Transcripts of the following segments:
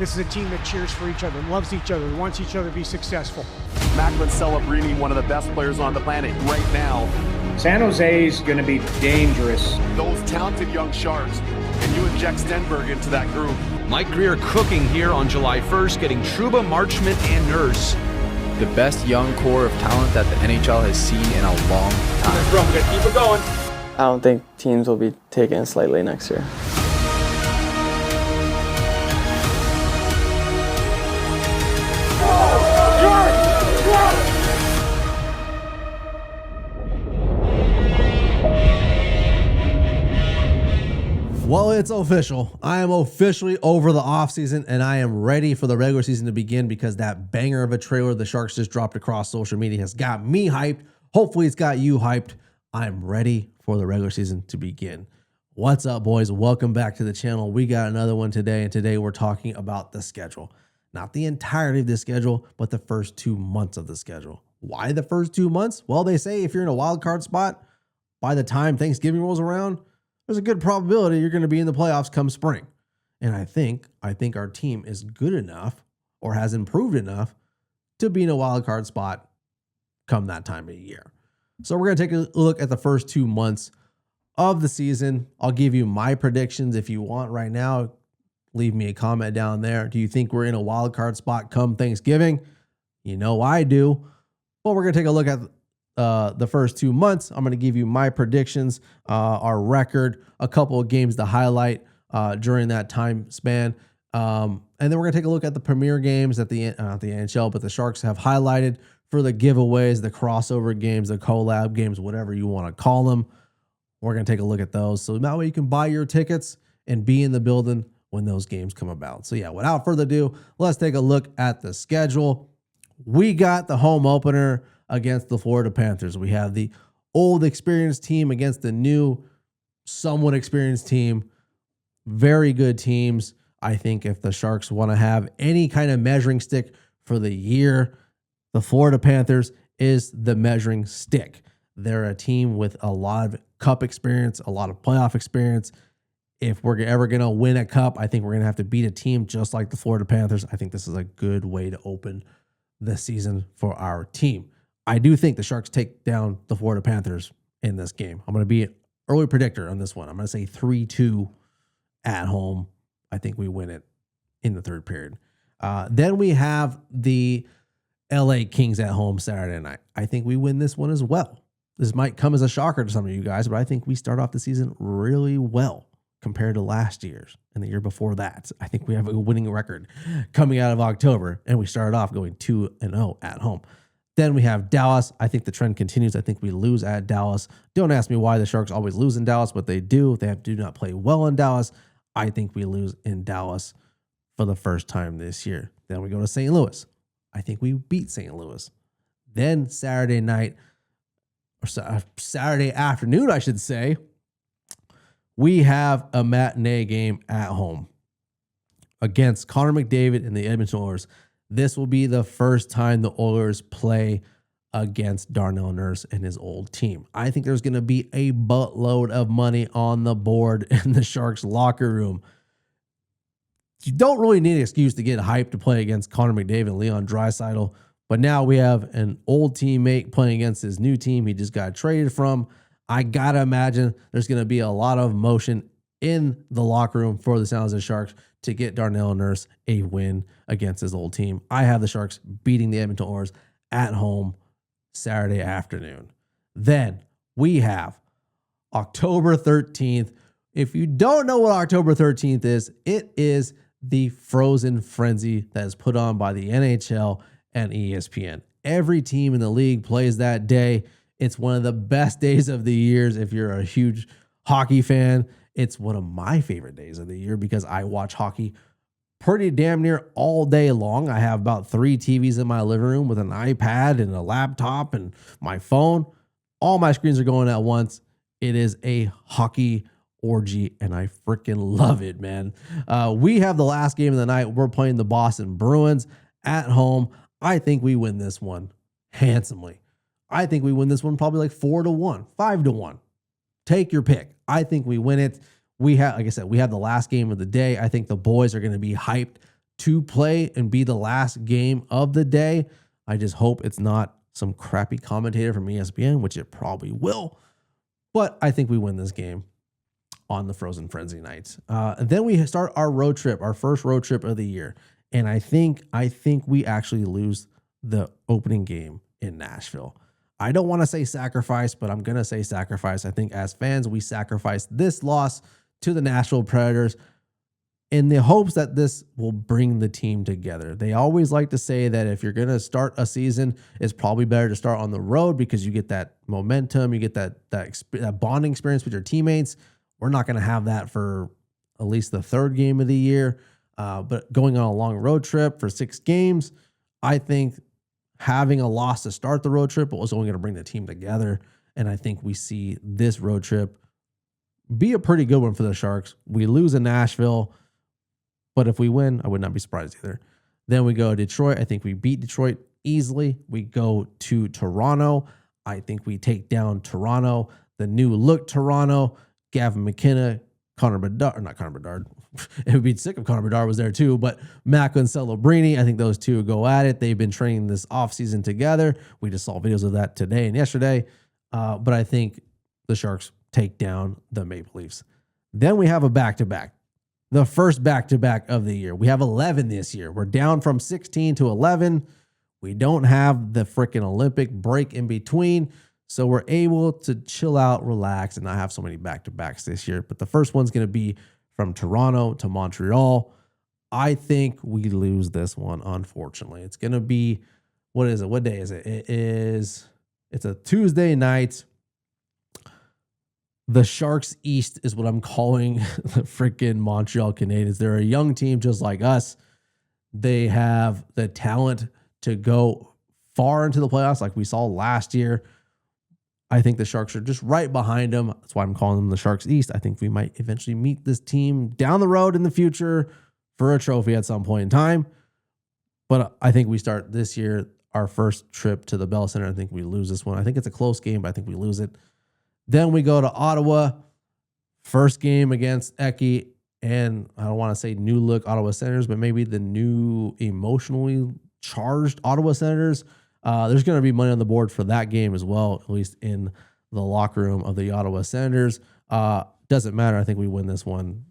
This is a team that cheers for each other, loves each other, wants each other to be successful. Macklin Celebrini, one of the best players on the planet right now. San Jose is going to be dangerous. Those talented young Sharks, and you inject Stenberg into that group. Mike Greer cooking here on July 1st, getting Trouba, Marchment, and Nurse. The best young core of talent that the NHL has seen in a long time. Bro, we gotta keep it going. I don't think teams will be taking it slightly next year. Well, it's official. I am officially over the offseason, and I am ready for the regular season to begin because that banger of a trailer the Sharks just dropped across social media has got me hyped. Hopefully, it's got you hyped. I'm ready for the regular season to begin. What's up, boys? Welcome back to the channel. We got another one today, and today we're talking about the schedule. Not the entirety of the schedule, but the first 2 months of the schedule. Why the first 2 months? Well, they say if you're in a wild card spot, by the time Thanksgiving rolls around, there's a good probability you're going to be in the playoffs come spring. And I think our team is good enough or has improved enough to be in a wild card spot come that time of year. So we're going to take a look at the first 2 months of the season. I'll give you my predictions if you want right now. Leave me a comment down there. Do you think we're in a wild card spot come Thanksgiving? You know I do. Well, we're going to take a look at the first 2 months. I'm going to give you my predictions, our record, a couple of games to highlight during that time span. And then we're going to take a look at the premier games that the NHL, but the Sharks have highlighted for the giveaways, the crossover games, the collab games, whatever you want to call them. We're going to take a look at those. So that way you can buy your tickets and be in the building when those games come about. So yeah, without further ado, let's take a look at the schedule. We got the home opener against the Florida Panthers. We have the old experienced team against the new, somewhat experienced team. Very good teams. I think if the Sharks want to have any kind of measuring stick for the year, the Florida Panthers is the measuring stick. They're a team with a lot of cup experience, a lot of playoff experience. If we're ever going to win a cup, I think we're going to have to beat a team just like the Florida Panthers. I think this is a good way to open the season for our team. I do think the Sharks take down the Florida Panthers in this game. I'm going to be an early predictor on this one. I'm going to say 3-2 at home. I think we win it in the third period. Then we have the LA Kings at home Saturday night. I think we win this one as well. This might come as a shocker to some of you guys, but I think we start off the season really well compared to last year's and the year before that. I think we have a winning record coming out of October, and we started off going 2-0 at home. Then we have Dallas. I think the trend continues. I think we lose at Dallas. Don't ask me why the Sharks always lose in Dallas, but they do. They do not play well in Dallas. I think we lose in Dallas for the first time this year. Then we go to St. Louis. I think we beat St. Louis. Then Saturday night, or Saturday afternoon, I should say, we have a matinee game at home against Connor McDavid and the Edmonton Oilers. This will be the first time the Oilers play against Darnell Nurse and his old team. I think there's going to be a buttload of money on the board in the Sharks locker room. You don't really need an excuse to get hyped to play against Connor McDavid and Leon Draisaitl, but now we have an old teammate playing against his new team he just got traded from. I got to imagine there's going to be a lot of motion in the locker room for the San Jose Sharks to get Darnell Nurse a win against his old team. I have the Sharks beating the Edmonton Oilers at home Saturday afternoon. Then we have October 13th. If you don't know what October 13th is, it is the Frozen Frenzy that is put on by the NHL and ESPN. Every team in the league plays that day. It's one of the best days of the years if you're a huge hockey fan. It's one of my favorite days of the year because I watch hockey pretty damn near all day long. I have about 3 TVs in my living room with an iPad and a laptop and my phone. All my screens are going at once. It is a hockey orgy, and I freaking love it, man. We have the last game of the night. We're playing the Boston Bruins at home. I think we win this one handsomely. I think we win this one probably like 4-1, 5-1. Take your pick. I think we win it. We have, like I said, we have the last game of the day. I think the boys are going to be hyped to play and be the last game of the day. I just hope it's not some crappy commentator from ESPN, which it probably will. But I think we win this game on the Frozen Frenzy night. And then we start our road trip, our first road trip of the year. And I think we actually lose the opening game in Nashville. I don't want to say sacrifice, but I'm going to say sacrifice. I think as fans, we sacrificed this loss to the Nashville Predators in the hopes that this will bring the team together. They always like to say that if you're going to start a season, it's probably better to start on the road because you get that momentum, you get that bonding experience with your teammates. We're not going to have that for at least the third game of the year. But going on a long road trip for 6 games, I think having a loss to start the road trip was only going to bring the team together. And I think we see this road trip be a pretty good one for the Sharks. We lose in Nashville, but if we win, I would not be surprised either. Then we go to Detroit. I think we beat Detroit easily. We go to Toronto. I think we take down Toronto, the new look Toronto. Gavin McKenna, Connor Bedard, not Connor Bedard. It would be sick if Connor Bedard was there too, but Mako and Celebrini, I think those two go at it. They've been training this offseason together. We just saw videos of that today and yesterday. But I think the Sharks take down the Maple Leafs. Then we have a back-to-back. The first back-to-back of the year. We have 11 this year. We're down from 16 to 11. We don't have the freaking Olympic break in between. So we're able to chill out, relax, and not have so many back-to-backs this year. But the first one's going to be from Toronto to Montreal. I think we lose this one, unfortunately. It's going to be, what is it? What day is it? It's a Tuesday night. The Sharks East is what I'm calling the freaking Montreal Canadiens. They're a young team just like us. They have the talent to go far into the playoffs like we saw last year. I think the Sharks are just right behind them. That's why I'm calling them the Sharks East. I think we might eventually meet this team down the road in the future for a trophy at some point in time. But I think we start this year, our first trip to the Bell Center. I think we lose this one. I think it's a close game, but I think we lose it. Then we go to Ottawa, first game against Eki, and I don't want to say new look Ottawa Senators, but maybe the new emotionally charged Ottawa Senators. There's going to be money on the board for that game as well, at least in the locker room of the Ottawa Senators. Doesn't matter. I think we win this one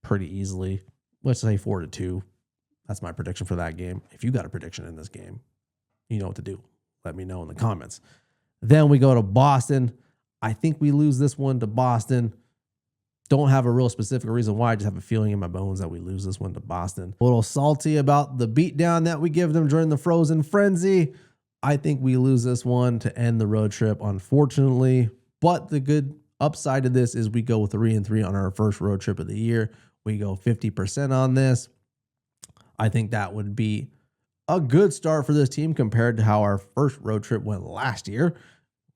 pretty easily. Let's say 4-2. That's my prediction for that game. If you got a prediction in this game, you know what to do. Let me know in the comments. Then we go to Boston. I think we lose this one to Boston. Don't have a real specific reason why. I just have a feeling in my bones that we lose this one to Boston. A little salty about the beatdown that we give them during the Frozen Frenzy. I think we lose this one to end the road trip, unfortunately. But the good upside to this is we go 3-3 on our first road trip of the year. We go 50% on this. I think that would be a good start for this team compared to how our first road trip went last year.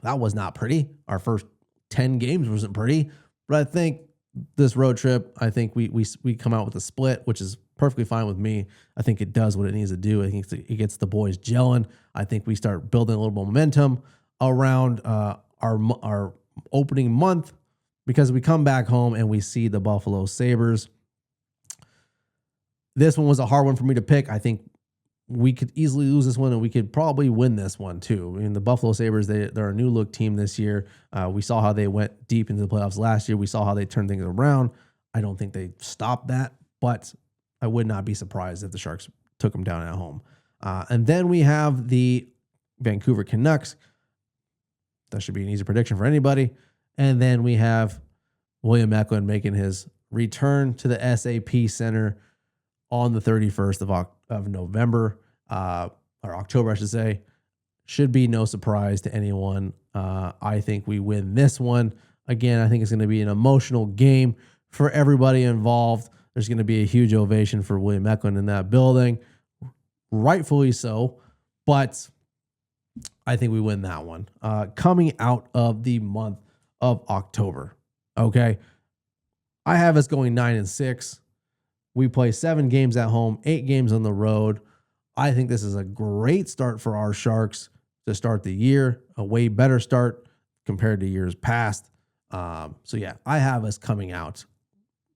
That was not pretty. Our first 10 games wasn't pretty. But I think this road trip, I think we come out with a split, which is perfectly fine with me. I think it does what it needs to do. I think it gets the boys gelling. I think we start building a little momentum around our opening month because we come back home and we see the Buffalo Sabres. This one was a hard one for me to pick. I think we could easily lose this one and we could probably win this one too. I mean, the Buffalo Sabres, they're a new look team this year. We saw how they went deep into the playoffs last year. We saw how they turned things around. I don't think they stopped that, but I would not be surprised if the Sharks took them down at home. And then we have the Vancouver Canucks. That should be an easy prediction for anybody. And then we have William Eklund making his return to the SAP Center on the 31st of November, or October, I should say. Should be no surprise to anyone. I think we win this one. Again, I think it's going to be an emotional game for everybody involved. There's going to be a huge ovation for William Eklund in that building. Rightfully so, but I think we win that one. Coming out of the month of October, okay? I have us going 9-6. We play 7 games at home, 8 games on the road. I think this is a great start for our Sharks to start the year, a way better start compared to years past. So yeah, I have us coming out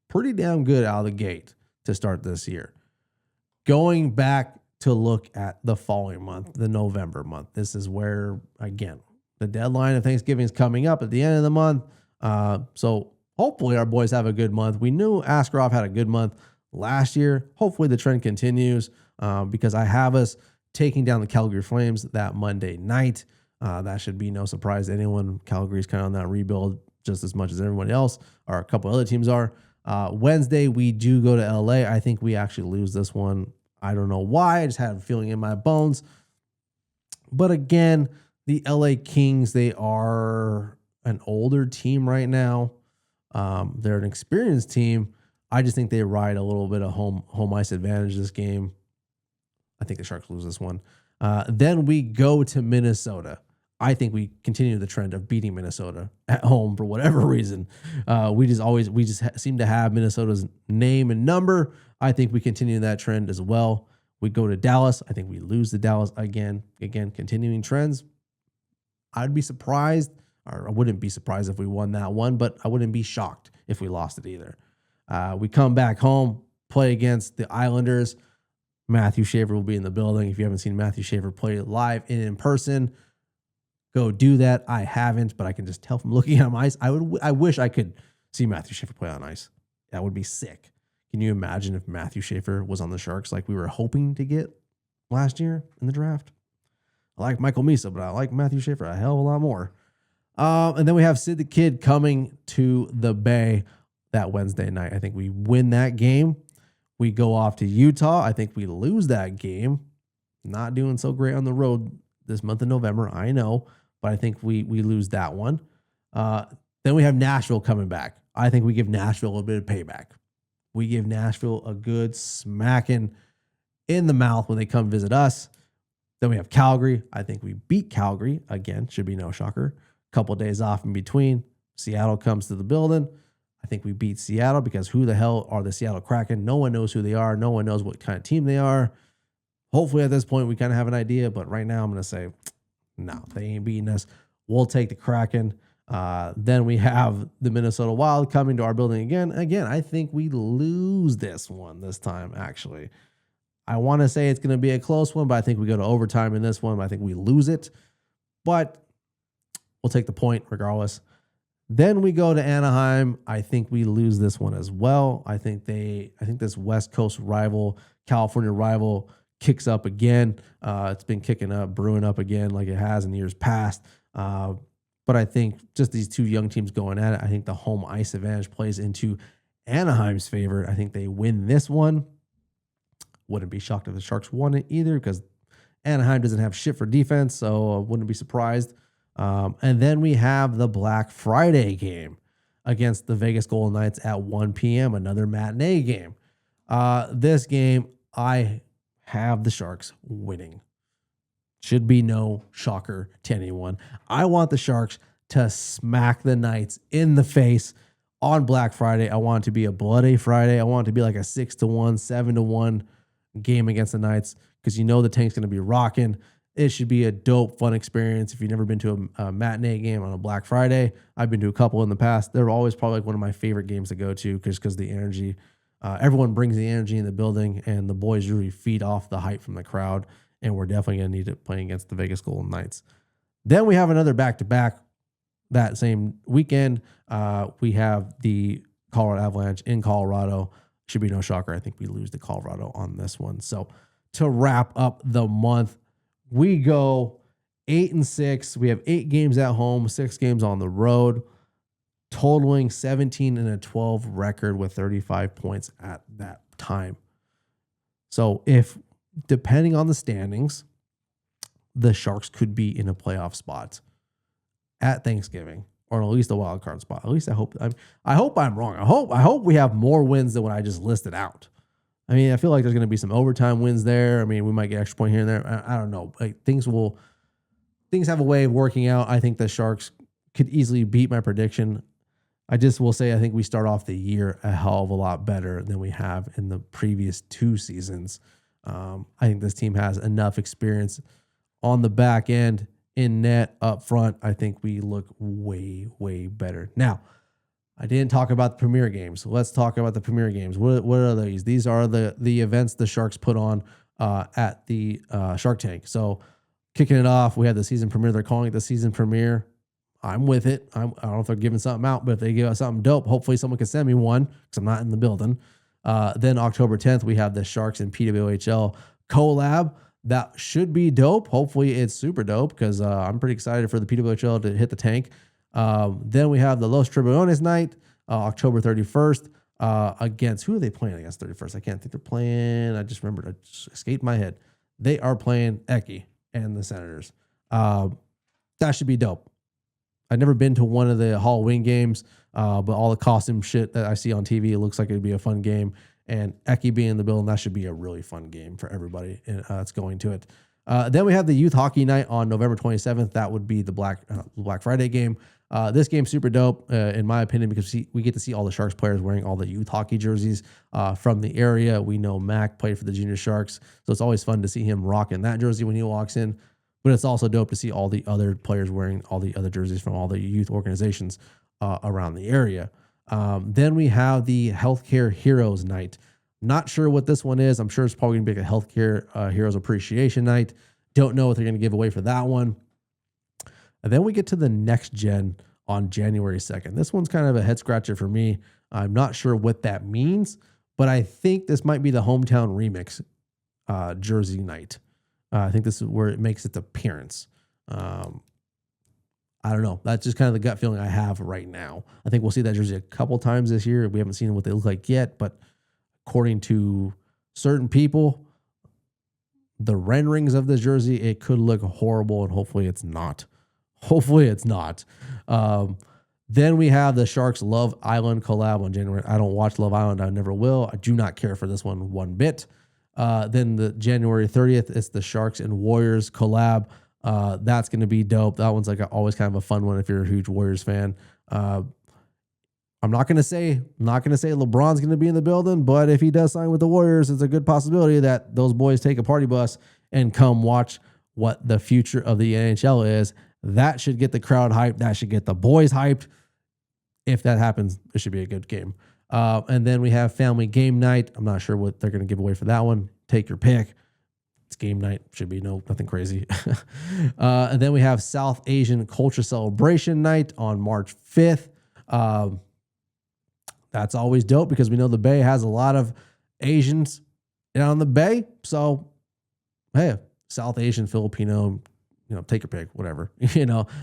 pretty damn good out of the gate to start this year. going back to look at the following month, the November month. This is where, again, the deadline of Thanksgiving is coming up at the end of the month. So hopefully our boys have a good month. We knew Askarov had a good month last year. Hopefully the trend continues because I have us taking down the Calgary Flames that Monday night. That should be no surprise to anyone. Calgary's kind of on that rebuild just as much as everyone else, or a couple other teams are. Wednesday, we do go to LA. I think we actually lose this one. I don't know why. I just had a feeling in my bones. But again, the LA Kings, they are an older team right now. They're an experienced team. I just think they ride a little bit of home ice advantage this game. I think the Sharks lose this one. Then we go to Minnesota. I think we continue the trend of beating Minnesota at home for whatever reason. We just seem to have Minnesota's name and number. I think we continue that trend as well. We go to Dallas. I think we lose to Dallas again. Again, continuing trends. I'd be surprised, or I wouldn't be surprised if we won that one, but I wouldn't be shocked if we lost it either. We come back home, play against the Islanders. Matthew Shaver will be in the building. If you haven't seen Matthew Shaver play live and in person, go do that. I haven't, but I can just tell from looking at him ice. I wish I could see Matthew Shaver play on ice. That would be sick. Can you imagine if Matthew Shaver was on the Sharks like we were hoping to get last year in the draft? I like Michael Misa, but I like Matthew Shaver a hell of a lot more. And then we have Sid the Kid coming to the Bay that Wednesday night. I think we win that game. We go off to Utah. I think we lose that game. Not doing so great on the road this month of November, I know, but I think we lose that one. Then we have Nashville coming back. I think we give Nashville a bit of payback. We give Nashville a good smacking in the mouth when they come visit us. Then we have Calgary. I think we beat Calgary. Again, should be no shocker. Couple days off in between. Seattle comes to the building. I think we beat Seattle because who the hell are the Seattle Kraken? No one knows who they are. No one knows what kind of team they are. Hopefully at this point we kind of have an idea, but right now I'm going to say, no, they ain't beating us. We'll take the Kraken. Then we have the Minnesota Wild coming to our building again. Again, I think we lose this one this time, actually. I want to say it's going to be a close one, but I think we go to overtime in this one. I think we lose it, but we'll take the point regardless. Then we go to Anaheim. I think we lose this one as well. I think this West Coast rival, California rival, kicks up again. It's been kicking up, brewing up again like it has in years past. But I think just these two young teams going at it, I think the home ice advantage plays into Anaheim's favor. I think they win this one. Wouldn't be shocked if the Sharks won it either because Anaheim doesn't have shit for defense, so I wouldn't be surprised. And then we have the Black Friday game against the Vegas Golden Knights at 1 p.m., another matinee game. This game, I have the Sharks winning. Should be no shocker to anyone. I want the Sharks to smack the Knights in the face on Black Friday. I want it to be a bloody Friday. I want it to be like a 6-1, 7-1 game against the Knights because you know the tank's going to be rocking. It should be a dope, fun experience. If you've never been to a matinee game on a Black Friday, I've been to a couple in the past. They're always probably like one of my favorite games to go to because the energy, everyone brings the energy in the building, and the boys really feed off the hype from the crowd. And we're definitely going to need it playing against the Vegas Golden Knights. Then we have another back-to-back that same weekend. We have the Colorado Avalanche in Colorado. Should be no shocker. I think we lose to Colorado on this one. So to wrap up the month, we go 8-6. We have 8 games at home, 6 games on the road, totaling 17-12 record with 35 points at that time. So if, depending on the standings, the Sharks could be in a playoff spot at Thanksgiving, or at least a wild card spot. At least I hope I'm wrong. I hope we have more wins than what I just listed out. I mean, I feel like there's going to be some overtime wins there. I mean, we might get extra point here and there. I don't know. Like things have a way of working out. I think the Sharks could easily beat my prediction. I just will say I think we start off the year a hell of a lot better than we have in the previous 2 seasons. I think this team has enough experience on the back end, in net, up front. I think we look way, way better. Now, I didn't talk about the Premier games. Let's talk about the Premier games. What are these? These are the events the Sharks put on at the Shark Tank. So kicking it off, we had the season premiere. They're calling it the season premiere. I'm with it. I don't know if they're giving something out, but if they give us something dope, hopefully someone can send me one because I'm not in the building. Then October 10th, we have the Sharks and PWHL collab. That should be dope. Hopefully it's super dope because I'm pretty excited for the PWHL to hit the tank. Then we have the Los Tribunones night, October 31st, against, who are they playing against 31st? I can't think they're playing. I just remembered. It just escaped my head. They are playing Eki and the Senators. That should be dope. I've never been to one of the Halloween games, but all the costume shit that I see on TV, it looks like it'd be a fun game. And Eki being in the building, that should be a really fun game for everybody that's going to it. Then we have the youth hockey night on November 27th. That would be the Black Friday game. This game's super dope, in my opinion, because we get to see all the Sharks players wearing all the youth hockey jerseys from the area. We know Mac played for the Junior Sharks, so it's always fun to see him rocking that jersey when he walks in. But it's also dope to see all the other players wearing all the other jerseys from all the youth organizations around the area. Then we have the Healthcare Heroes Night. Not sure what this one is. I'm sure it's probably going to be like a Healthcare Heroes Appreciation Night. Don't know what they're going to give away for that one. And then we get to the next gen on January 2nd. This one's kind of a head scratcher for me. I'm not sure what that means, but I think this might be the Hometown Remix jersey night. I think this is where it makes its appearance. I don't know. That's just kind of the gut feeling I have right now. I think we'll see that jersey a couple times this year. We haven't seen what they look like yet, but according to certain people, the renderings of this jersey, it could look horrible, and hopefully it's not. Hopefully it's not. Then we have the Sharks Love Island collab on January. I don't watch Love Island. I never will. I do not care for this one bit. Then the January 30th, it's the Sharks and Warriors collab. That's going to be dope. That one's like always kind of a fun one if you're a huge Warriors fan. I'm not going to say LeBron's going to be in the building, but if he does sign with the Warriors, it's a good possibility that those boys take a party bus and come watch what the future of the NHL is. That should get the crowd hyped. That should get the boys hyped. If that happens, it should be a good game. And then we have family game night. I'm not sure what they're going to give away for that one. Take your pick. It's game night. Should be nothing crazy. And then we have South Asian Culture Celebration Night on March 5th. That's always dope because we know the Bay has a lot of Asians down the Bay. So, hey, South Asian, Filipino, take your pick, whatever.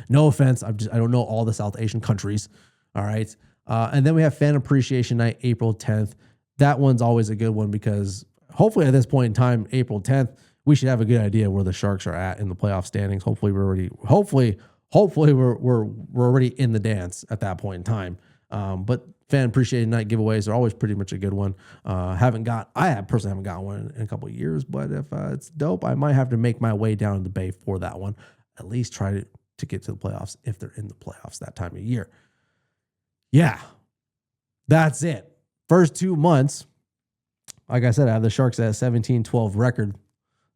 No offense. I don't know all the South Asian countries. All right. And then we have Fan Appreciation Night, April 10th. That one's always a good one because hopefully at this point in time, April 10th, we should have a good idea where the Sharks are at in the playoff standings. Hopefully we're already in the dance at that point in time. But Fan Appreciation Night giveaways are always pretty much a good one. I personally haven't got one in a couple of years, but if it's dope, I might have to make my way down to the Bay for that one. At least try to get to the playoffs if they're in the playoffs that time of year. Yeah, that's it. First 2 months, like I said, I have the Sharks at a 17-12 record,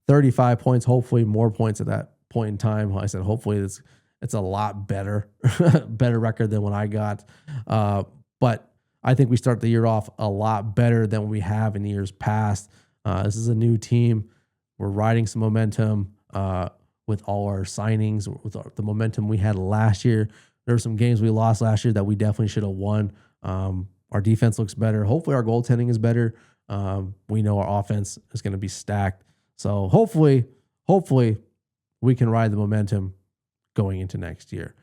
35 points, hopefully more points at that point in time. Like I said, hopefully it's a lot better, better record than what I got. But I think we start the year off a lot better than we have in years past. This is a new team. We're riding some momentum with all our signings, with the momentum we had last year. There were some games we lost last year that we definitely should have won. Our defense looks better. Hopefully our goaltending is better. We know our offense is going to be stacked. So hopefully we can ride the momentum going into next year.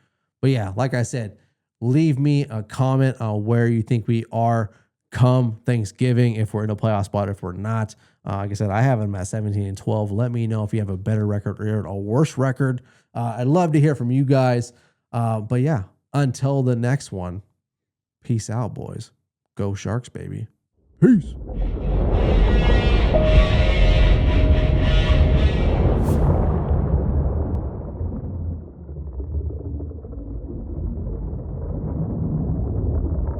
But yeah, like I said, leave me a comment on where you think we are come Thanksgiving, if we're in a playoff spot, if we're not. Like I said, I have them at 17-12. Let me know if you have a better record or a worse record. I'd love to hear from you guys. But yeah, until the next one, peace out, boys. Go Sharks, baby. Peace.